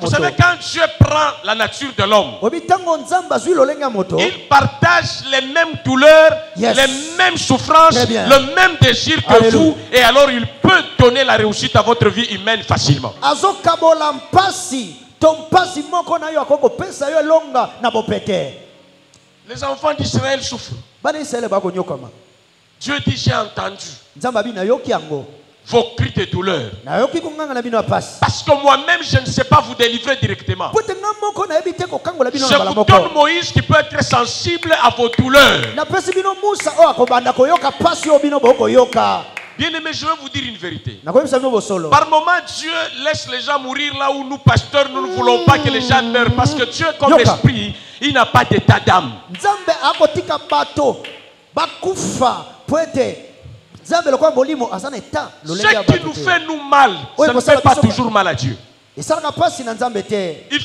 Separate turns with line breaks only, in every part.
Vous savez, quand Dieu prend la nature de l'homme, il partage les mêmes douleurs, les mêmes souffrances, le même désir que vous, et alors il peut donner la réussite à votre vie humaine facilement. Les enfants d'Israël souffrent. Dieu dit, j'ai entendu vos cris de douleur. Parce que moi-même, je ne sais pas vous délivrer directement. Je vous donne Moïse qui peut être sensible à vos douleurs. Bien aimé, je vais vous dire une vérité. Par moment, Dieu laisse les gens mourir là où nous, pasteurs, nous ne voulons pas que les gens meurent. Parce que Dieu, comme esprit, il n'a pas d'état d'âme. Ce qui nous fait nous mal, ça ne fait pas toujours mal à Dieu. Il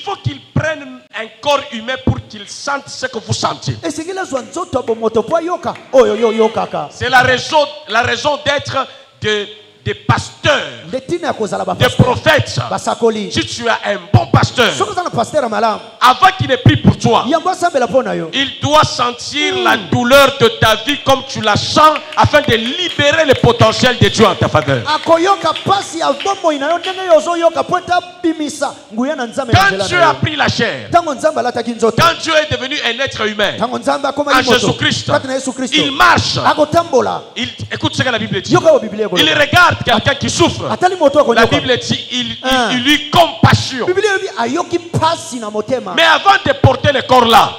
faut qu'il prenne un corps humain pour qu'il sente ce que vous sentez. C'est la raison d'être des pasteurs, des prophètes. Si tu as un bon pasteur, avant qu'il ait pris pour toi, il doit sentir la douleur de ta vie comme tu la sens, afin de libérer le potentiel de Dieu en ta faveur. Quand Dieu a pris la chair, quand Dieu est devenu un être humain, en Jésus-Christ, il marche. Écoute ce que la Bible dit. Il regarde quelqu'un qui souffre. La Bible dit il eut compassion. Mais avant de porter le corps là,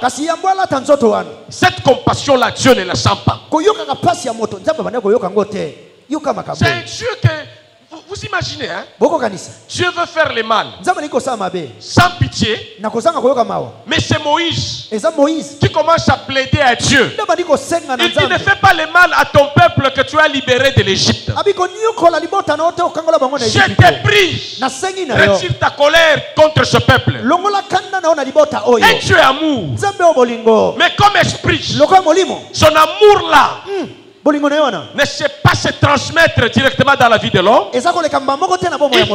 cette compassion là, Dieu ne la sent pas. C'est un Dieu que vous imaginez, hein? Dieu veut faire le mal sans pitié. Mais c'est Moïse qui commence à plaider à Dieu. Il dit, ne fais pas le mal à ton peuple que tu as libéré de l'Égypte. Je t'ai pris. Retire ta colère contre ce peuple. Et Dieu est amour. Mais comme esprit, son amour là ne sait pas se transmettre directement dans la vie de l'homme. Il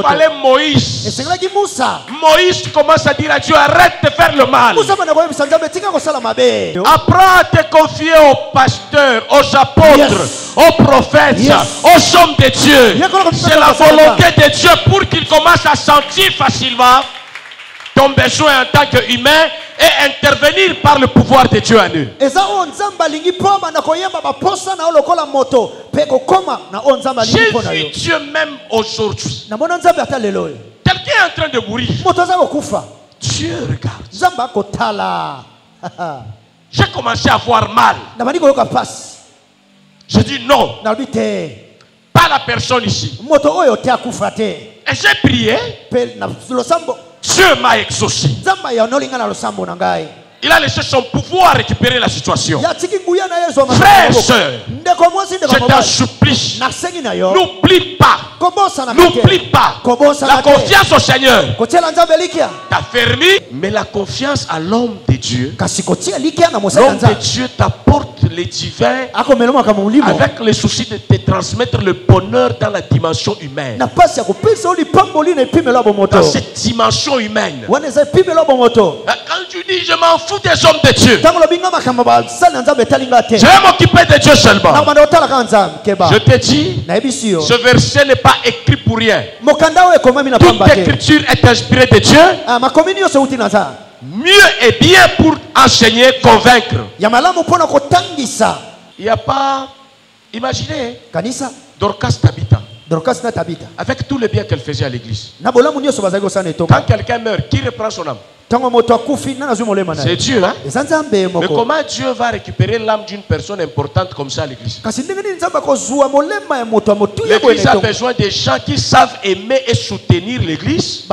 fallait Moïse. Moïse commence à dire à Dieu, arrête de faire le mal. Apprends à te confier aux pasteurs, aux apôtres, aux prophètes, aux hommes de Dieu. C'est la volonté de Dieu pour qu'ils commencent à sentir facilement ton besoin en tant qu'humain et intervenir par le pouvoir de Dieu en eux. J'ai vu Dieu même aujourd'hui. Quelqu'un est en train de mourir. Dieu regarde. J'ai commencé à avoir mal. Je dis non. Pas la personne ici. Et j'ai prié. Dieu m'a exaucé. Il a laissé son pouvoir récupérer la situation. Frères et sœurs, je t'en supplie, n'oublie pas. N'oublie pas. La confiance au Seigneur t'a fermé, mais la confiance à l'homme de Dieu. L'homme de Dieu t'apporte les divins avec le souci de te transmettre le bonheur dans la dimension humaine. Dans cette dimension humaine. Quand tu dis je m'en fous des hommes de Dieu, je vais m'occuper de Dieu seulement. Je te dis, ce verset n'est pas écrit pour rien. Toute écriture est inspirée de Dieu. Mieux et bien pour enseigner, convaincre. Il n'y a pas, imaginez, Dorcas Tabitha, avec tous les biens qu'elle faisait à l'église. Quand quelqu'un meurt, qui reprend son âme? C'est Dieu, hein? Mais comment Dieu va récupérer l'âme d'une personne importante comme ça à l'église? L'église a besoin de gens qui savent aimer et soutenir l'église.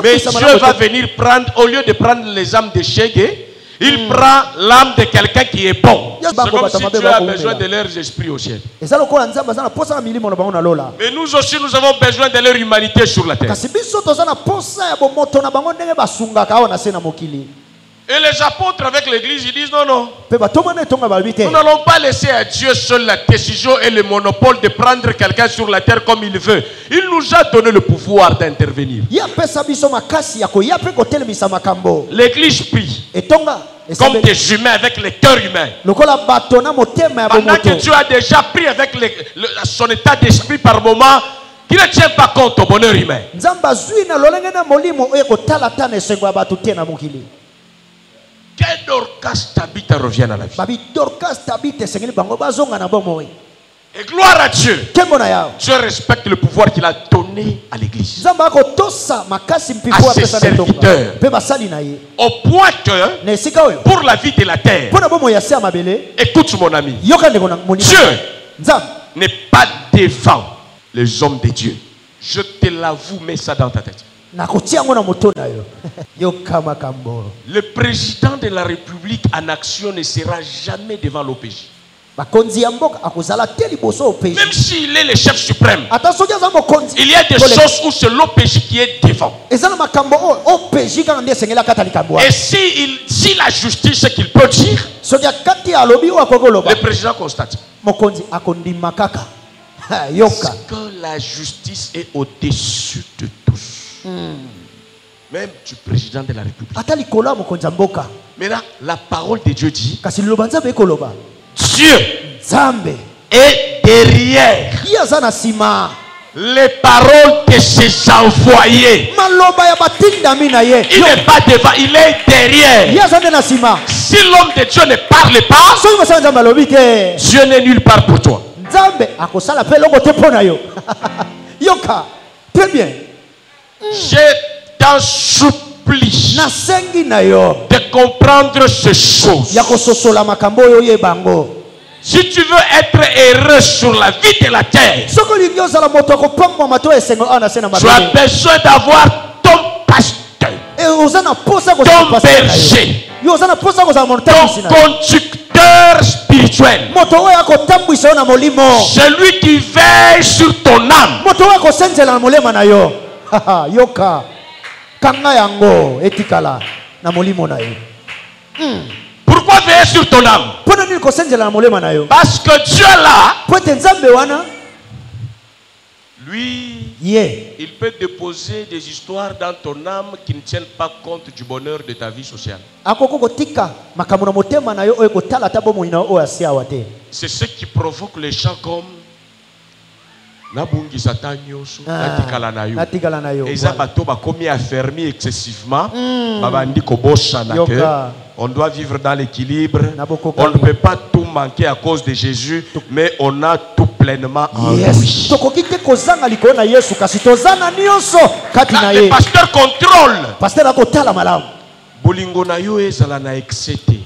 Mais Dieu va venir prendre, au lieu de prendre les âmes de Chégué, il prend l'âme de quelqu'un qui est bon. C'est comme si Dieu a besoin de leurs esprits au ciel. Mais nous aussi, nous avons besoin de leur humanité sur la terre. Et les apôtres avec l'église, ils disent non, non. Nous n'allons pas laisser à Dieu seul la décision et le monopole de prendre quelqu'un sur la terre comme il veut. Il nous a donné le pouvoir d'intervenir. L'église prie comme des humains avec les cœurs humains. Pendant que Dieu a déjà pris avec son état d'esprit par moment, qui ne tient pas compte au bonheur humain. Que Dorcas Tabitha revienne à la vie. Et gloire à Dieu. Dieu respecte le pouvoir qu'il a donné à l'église, à ses serviteurs, au point que pour la vie de la terre, écoute mon ami, Dieu n'est pas devant les hommes de Dieu. Je te l'avoue, mets ça dans ta tête. Le président de la République en action ne sera jamais devant l'OPJ. Même s'il est le chef suprême, il y a des choses où c'est l'OPJ qui est devant. Et si la justice, c'est qu'il peut dire, le président constate. Parce que la justice est au-dessus de tous. Même du président de la République. Maintenant, la parole de Dieu dit, Dieu est derrière les paroles de ses envoyés. Il n'est pas devant, il est derrière. Si l'homme de Dieu ne parle pas, Dieu n'est nulle part pour toi.
Très bien.
Je t'en supplie de comprendre ces choses. Si tu veux être heureux sur la vie de la terre, tu as besoin d'avoir ton pasteur, ton berger, ton conducteur spirituel, celui qui veille sur ton âme. Pourquoi veiller sur ton âme? Parce que Dieu là, lui, il peut déposer des histoires dans ton âme qui ne tiennent pas compte du bonheur de ta vie sociale. C'est ce qui provoque les gens comme Nabungi Satanyoso, Natikala Nayo. Et ça bateau va commis affermi excessivement. Babandi Kobosa Nake. On doit vivre dans l'équilibre. On ne peut pas tout manquer à cause de Jésus, mais on a tout pleinement en lui. Le pasteur contrôle. Bolingo na yo ezala na excité.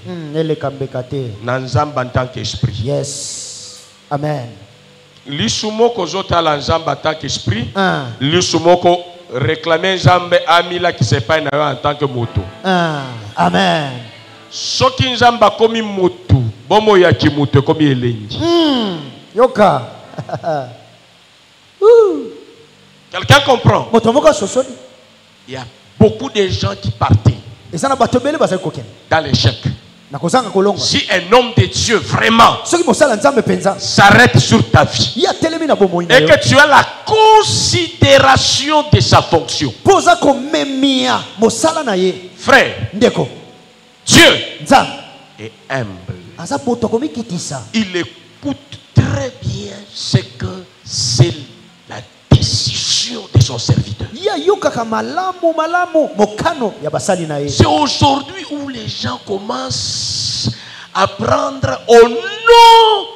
Nanzamba en tant qu'esprit.
Yes. Amen.
Lisumoko zota la nzamba en tant qu'esprit. Lisumoko réclamer Nzambe amila qui s'épagne en tant que moto.
Amen.
Soki nzamba komi mutu, bomo ya kimutu komi elengi.
Yoka.
Quelqu'un comprend? Il y a beaucoup de gens qui partaient dans l'échec. Si un homme de Dieu vraiment s'arrête sur ta vie et que tu as la considération de sa fonction, frère, Dieu est humble. Il écoute très bien ce que c'est la décision de son serviteur. C'est aujourd'hui où les gens commencent à prendre au nom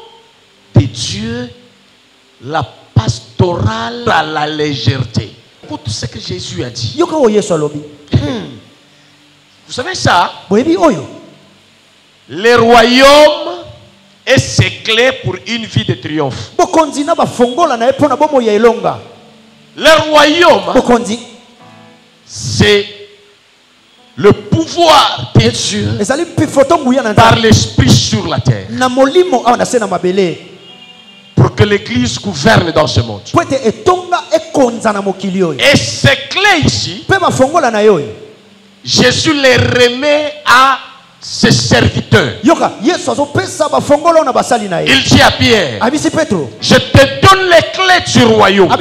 de Dieu la pastorale à la légèreté. Écoute ce que Jésus a dit. Vous savez ça? Le royaume est ses clés pour une vie de triomphe. Le royaume, c'est le pouvoir de Dieu par l'esprit sur la terre. Pour que l'église gouverne dans ce monde. Et ces clés ici, Jésus les remet à ses serviteurs. Il dit à Pierre, je te donne les clés du royaume.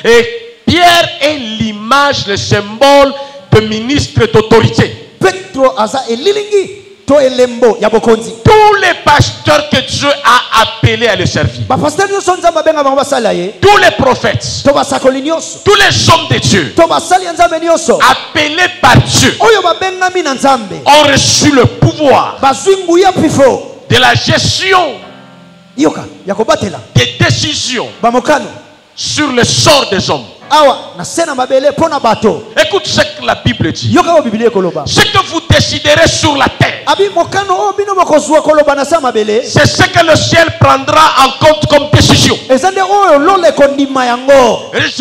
Et Pierre est l'image, le symbole de ministre d'autorité. Tous les pasteurs que Dieu a appelés à le servir, tous les prophètes, tous les hommes de Dieu appelés par Dieu ont reçu le pouvoir de la gestion des décisions sur le sort des hommes. Écoute ce que la Bible dit. Ce que vous déciderez sur la terre, c'est ce que le ciel prendra en compte comme décision. Et je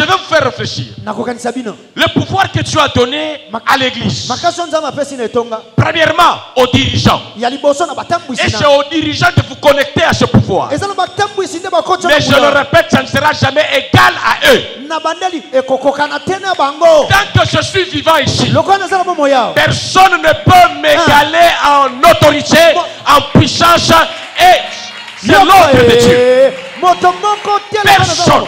vais vous faire réfléchir. Le pouvoir que tu as donné à l'église, premièrement aux dirigeants, et c'est aux dirigeants de vous connecter à ce pouvoir. Mais je le répète, ça ne sera jamais égal à eux. Tant que je suis vivant ici, personne ne peut m'égaler en autorité, en puissance, et c'est l'ordre de Dieu. Personne.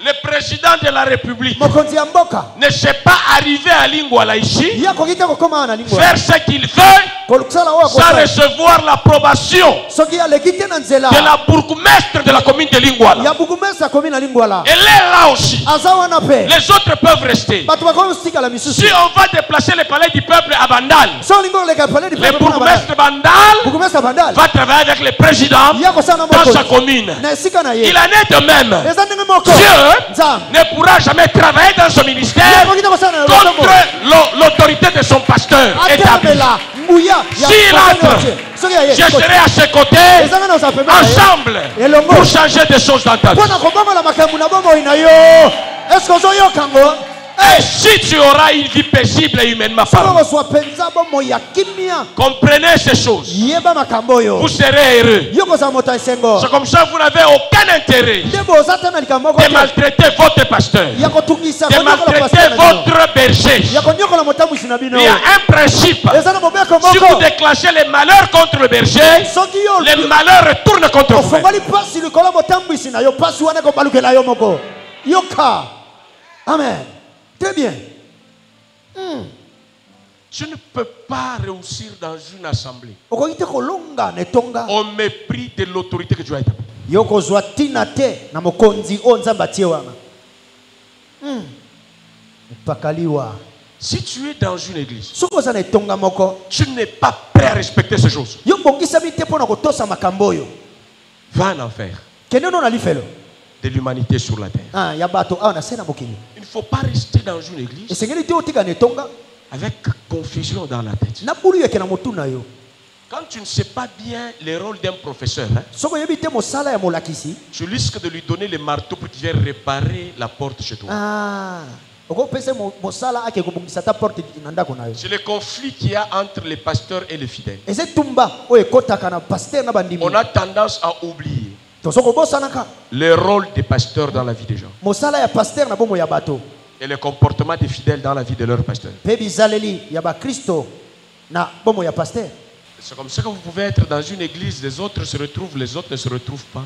Le président de la République ne sait pas arriver à Lingwala ici, faire ce qu'il veut sans recevoir l'approbation de la bourgmestre de la commune de Lingwala. Elle est là aussi. Les autres peuvent rester. Si on va déplacer le palais du peuple à Bandal, le bourgmestre Bandal va travailler avec le président dans sa commune. Il en est de même. Dieu ne pourra jamais travailler dans son ministère contre l'autorité de son pasteur établi. S'il entre, je serai à ses côtés, ensemble, pour changer des choses dans ta vie. Et si tu auras une vie paisible et humainement parlant, comprenez ces choses, vous serez heureux. C'est comme ça que vous n'avez aucun intérêt de maltraiter votre pasteur, de maltraiter votre berger. Il y a un principe: si vous déclenchez les malheurs contre le berger, les malheurs retournent contre vous.
Amen. Très bien.
Tu ne peux pas réussir dans une assemblée au mépris de l'autorité que Dieu a établie. Si tu es dans une église, tu n'es pas prêt à respecter ces choses, va en enfer de l'humanité sur la terre. Il ne faut pas rester dans une église avec confusion dans la tête. Quand tu ne sais pas bien le rôle d'un professeur, tu risques de lui donner le marteau pour qu'il vienne réparer la porte chez toi. C'est le conflit qu'il y a entre les pasteurs et les fidèles. On a tendance à oublier le rôle des pasteurs dans la vie des gens et le comportement des fidèles dans la vie de leur pasteur. C'est comme ça que vous pouvez être dans une église, les autres se retrouvent, les autres ne se retrouvent pas.